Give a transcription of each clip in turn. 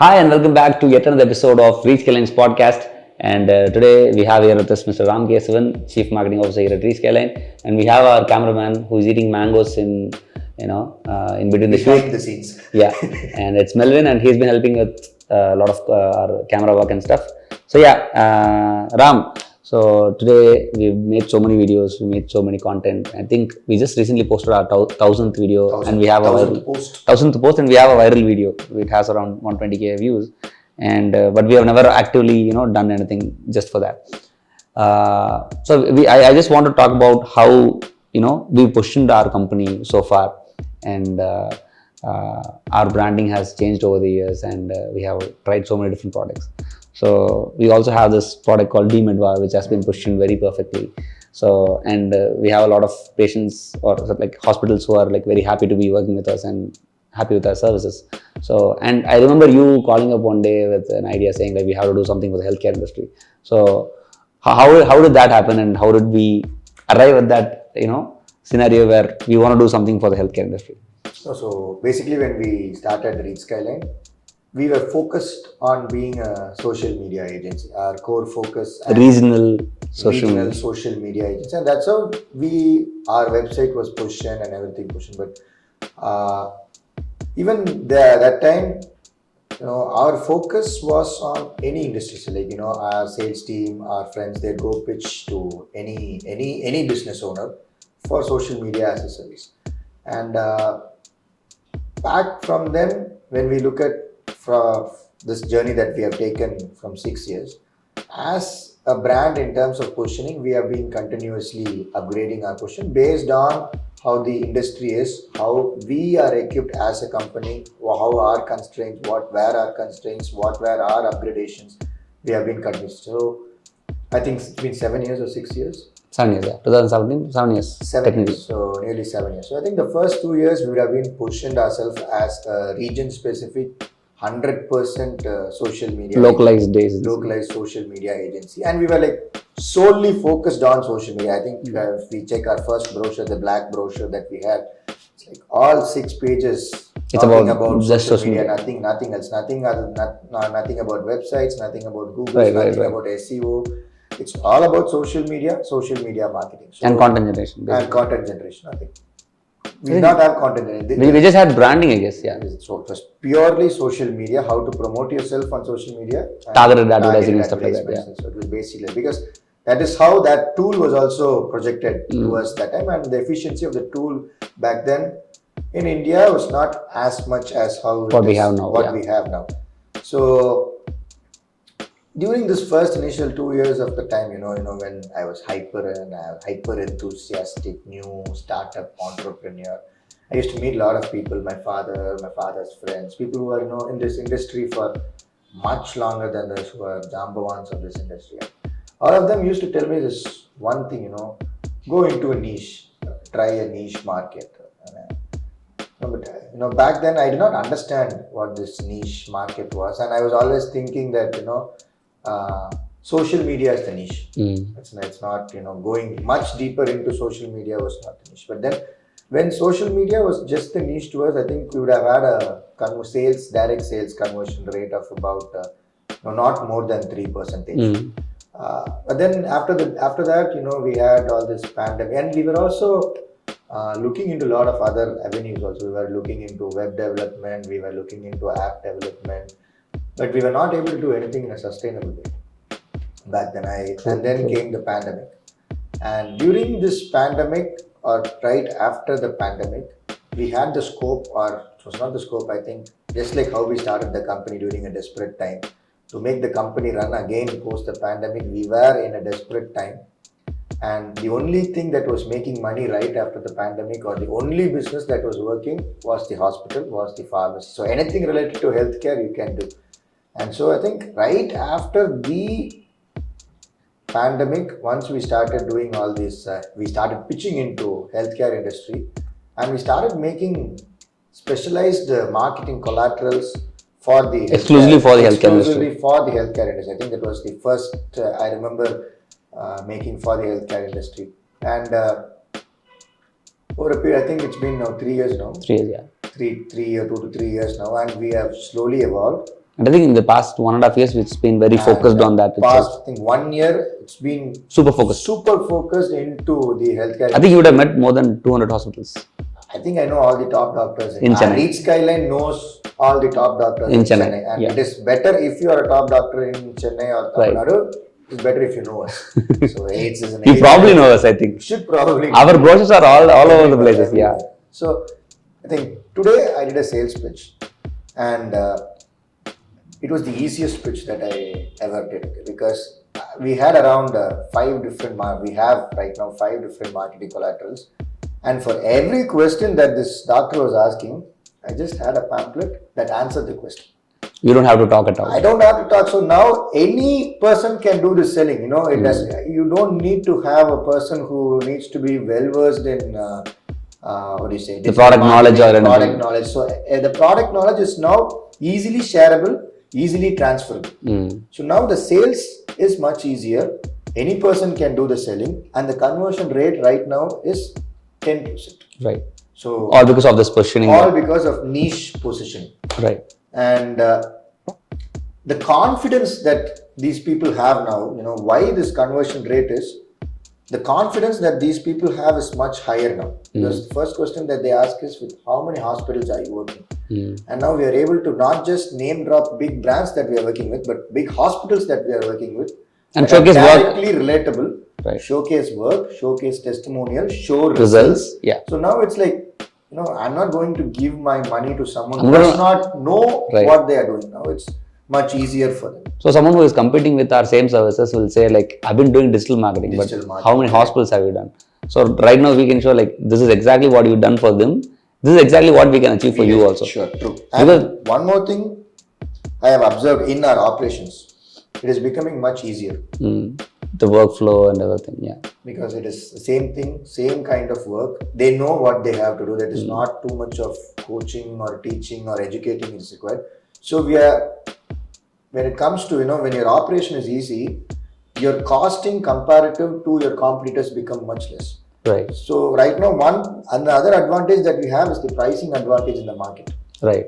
Hi and welcome back to yet another episode of Skyline's podcast. And today we have here with us Mr. Ram Kesavan, Chief Marketing Officer here at Skyline, and we have our cameraman who is eating mangoes in between the shoot. Behind the scenes. Yeah, and it's Melvin, and he's been helping with a lot of our camera work and stuff. So yeah, Ram. So today we've made so many videos, we made so many content. I think we just recently posted our 1000th video, and we have a viral 1000th post, and we have a viral video. It has around 120k views, and but we have never actively done anything just for that. I just want to talk about how we pushed our company so far, and our branding has changed over the years, and we have tried so many different products. So we also have this product called Demedva, which has been pushed in very perfectly. So and we have a lot of patients or like hospitals who are like very happy to be working with us and happy with our services. So and I remember you calling up one day with an idea saying like we have to do something for the healthcare industry. So how did that happen, and how did we arrive at that scenario where we want to do something for the healthcare industry? So basically, when we started Reach Skyline, we were focused on being a social media agency. Our core focus regional social media agency, and that's how our website was pushed and everything pushed. But even that time, our focus was on any industry. So like our sales team, our friends, they go pitch to any business owner for social media as a service. And back from then, when we look at from this journey that we have taken from 6 years, as a brand in terms of positioning, we have been continuously upgrading our position based on how the industry is, how we are equipped as a company, how our constraints, what were our constraints, what were our upgradations. We have been continuous. So I think it's been 7 years or 6 years. 7 years, yeah. 2017, 7 years. 7 years, so nearly 7 years. So I think the first 2 years we would have been positioned ourselves as a region-specific 100% social media localized social media agency, and we were like solely focused on social media. I think if we check our first brochure, the black brochure that we had, it's like all 6 pages it's about just social media, nothing else, nothing about websites, nothing about Google, nothing about SEO. It's all about social media marketing, and content generation. I think we did not have content. We just had branding, I guess. Yeah. So it was purely social media, how to promote yourself on social media. Targeted advertising and stuff like that. Yeah. So it was basically because that is how that tool was also projected to us that time, and the efficiency of the tool back then in India was not as much as what we have now. So during this first initial 2 years of the time, when I was hyper enthusiastic, new startup entrepreneur, I used to meet a lot of people, my father's friends, people who are, in this industry for much longer than us, who are jambawans of this industry. All of them used to tell me this one thing, go into a niche, try a niche market. But, back then I did not understand what this niche market was, and I was always thinking that, social media is the niche. It's not, going much deeper into social media was not the niche. But then when social media was just the niche to us, I think we would have had a direct sales conversion rate of about not more than 3%. But then after that, we had all this pandemic, and we were also looking into a lot of other avenues also. We were looking into web development, we were looking into app development, but we were not able to do anything in a sustainable way back then. And then came the pandemic. And during this pandemic, or right after the pandemic, we had the scope, or it was not the scope, I think, just like how we started the company during a desperate time, to make the company run again post the pandemic. We were in a desperate time. And the only thing that was making money right after the pandemic, or the only business that was working, was the hospital, was the pharmacy. So anything related to healthcare you can do. And so I think right after the pandemic, once we started doing all this, we started pitching into healthcare industry, and we started making specialized marketing collaterals for the exclusively for the healthcare industry. I think that was the first I remember making for the healthcare industry. And over a period, I think it's been now 3 years now. 3 years, yeah. 2 to 3 years now, and we have slowly evolved. And I think in the past 1.5 years, it's been very focused on that itself. Past, I think 1 year, it's been Super focused. super focused into the healthcare. I think you would have met more than 200 hospitals. I think I know all the top doctors In Chennai. Reach Skyline knows all the top doctors In Chennai, And yeah. it is better if you are a top doctor in Chennai or Tamil Nadu. It's better if you know us. So AIDS is an You probably know us, I think. You should probably know. Our brochures are all over the places, yeah. So I think today I did a sales pitch, and it was the easiest pitch that I ever did, because we had around 5 different we have right now 5 different marketing collaterals, and for every question that this doctor was asking, I just had a pamphlet that answered the question. You don't have to talk at all. I don't have to talk. So now any person can do this selling. You know, it does. You don't need to have a person who needs to be well versed in what do you say? The product knowledge or anything. Product knowledge. So the product knowledge is now easily shareable, easily transferable. So now the sales is much easier. Any person can do the selling, and the conversion rate right now is 10%. Right. So all because of this positioning. All because of niche positioning. Right. And the confidence that these people have now, you know, why this conversion rate is, the confidence that these people have is much higher now. Because the first question that they ask is, with how many hospitals are you working? And now we are able to not just name drop big brands that we are working with, but big hospitals that we are working with. And showcase work. Directly relatable. Right. Showcase work, showcase testimonial, show Results. Yeah. So now it's like, you know, I'm not going to give my money to someone who does not know what they are doing. Now it's much easier for them. So someone who is competing with our same services will say, like, I've been doing digital marketing, but how many hospitals have you done? So right now we can show, like, this is exactly what you've done for them. This is exactly what we can achieve for you also. Sure, true. And one more thing I have observed in our operations, it is becoming much easier. The workflow and everything, yeah. Because it is the same thing, same kind of work. They know what they have to do. That is not too much of coaching or teaching or educating is required. So we are, when it comes to, you know, when your operation is easy, your costing comparative to your competitors become much less. Right. So right now, and the other advantage that we have is the pricing advantage in the market. Right.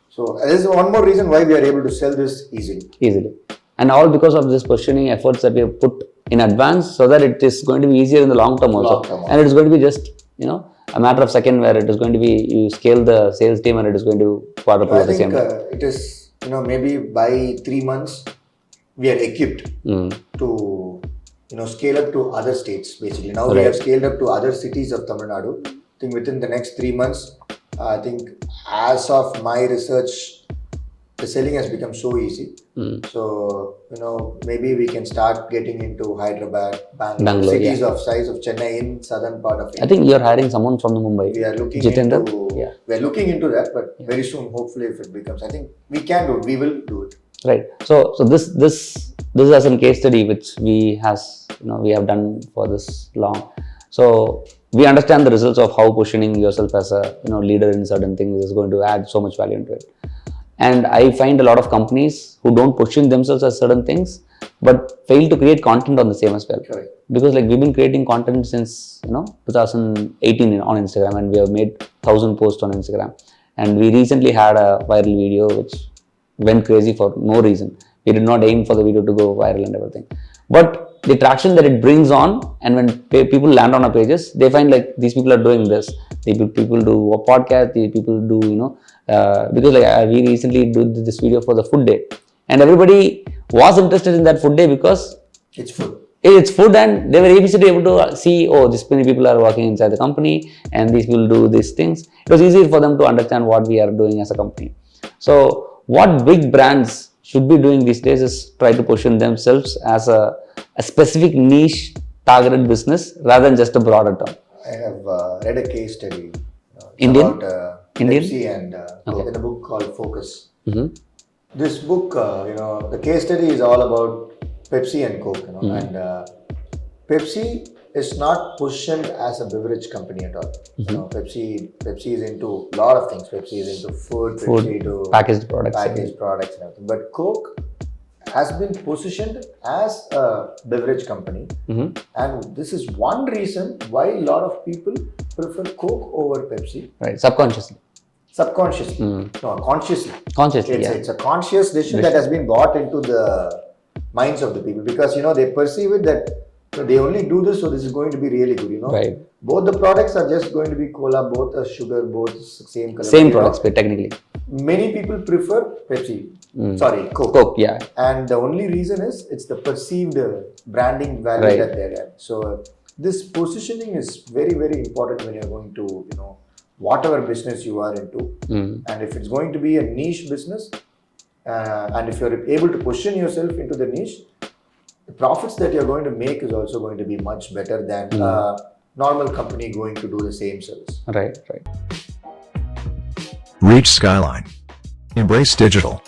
So there is one more reason why we are able to sell this easily. And all because of this positioning efforts that we have put in advance, so that it is going to be easier in the long term also. And it is going to be just, you know, a matter of second, where it is going to be, you scale the sales team and it is going to quadruple at the same time. It is, you know, maybe by 3 months, we are equipped to, you know, scale up to other states basically. Now we have scaled up to other cities of Tamil Nadu. I think within the next 3 months, I think as of my research, the selling has become so easy. So, you know, maybe we can start getting into Hyderabad, Bangalore cities of size of Chennai in southern part of India. I think you're hiring someone from the Mumbai. We are looking we're looking into that, but very soon, hopefully, if it becomes, I think we can do it. We will do it. Right. So this is as a case study which we have done for this long. So we understand the results of how positioning yourself as a, you know, leader in certain things is going to add so much value into it. And I find a lot of companies who don't position themselves as certain things, but fail to create content on the same as well. Correct. Because, like, we've been creating content since, you know, 2018 on Instagram, and we have made 1,000 posts on Instagram. And we recently had a viral video which went crazy for no reason. We did not aim for the video to go viral and everything. But the traction that it brings on, and when people land on our pages, they find, like, these people are doing this. People do a podcast, people do, you know, because, like, we recently did this video for the food day, and everybody was interested in that food day because it's food. It's food, and they were easily able to see, oh, this many people are working inside the company, and these people do these things. It was easy for them to understand what we are doing as a company. So what big brands should be doing these days is try to position themselves as a specific niche targeted business rather than just a broader term. I have read a case study Indian? about Pepsi and in a book called Focus. This book, you know, the case study is all about Pepsi and Coke, you know, and Pepsi is not positioned as a beverage company at all. You know, Pepsi is into a lot of things. Pepsi is into food, Pepsi into packaged products and everything. But Coke has been positioned as a beverage company, and this is one reason why a lot of people prefer Coke over Pepsi. Right, subconsciously. subconsciously, no, consciously. Consciously, It's a conscious decision that has been brought into the minds of the people, because they perceive it that they only do this, so this is going to be really good. Right. Both the products are just going to be cola, both are sugar, both same color. Same products, but technically. Many people prefer Pepsi. Sorry, Coke. Coke, yeah. And the only reason is it's the perceived branding value Right. that they're at. So this positioning is very, very important when you're going to, whatever business you are into. And if it's going to be a niche business, and if you're able to position yourself into the niche, the profits that you're going to make is also going to be much better than a normal company going to do the same service. Right. Reach Skyline. Embrace digital.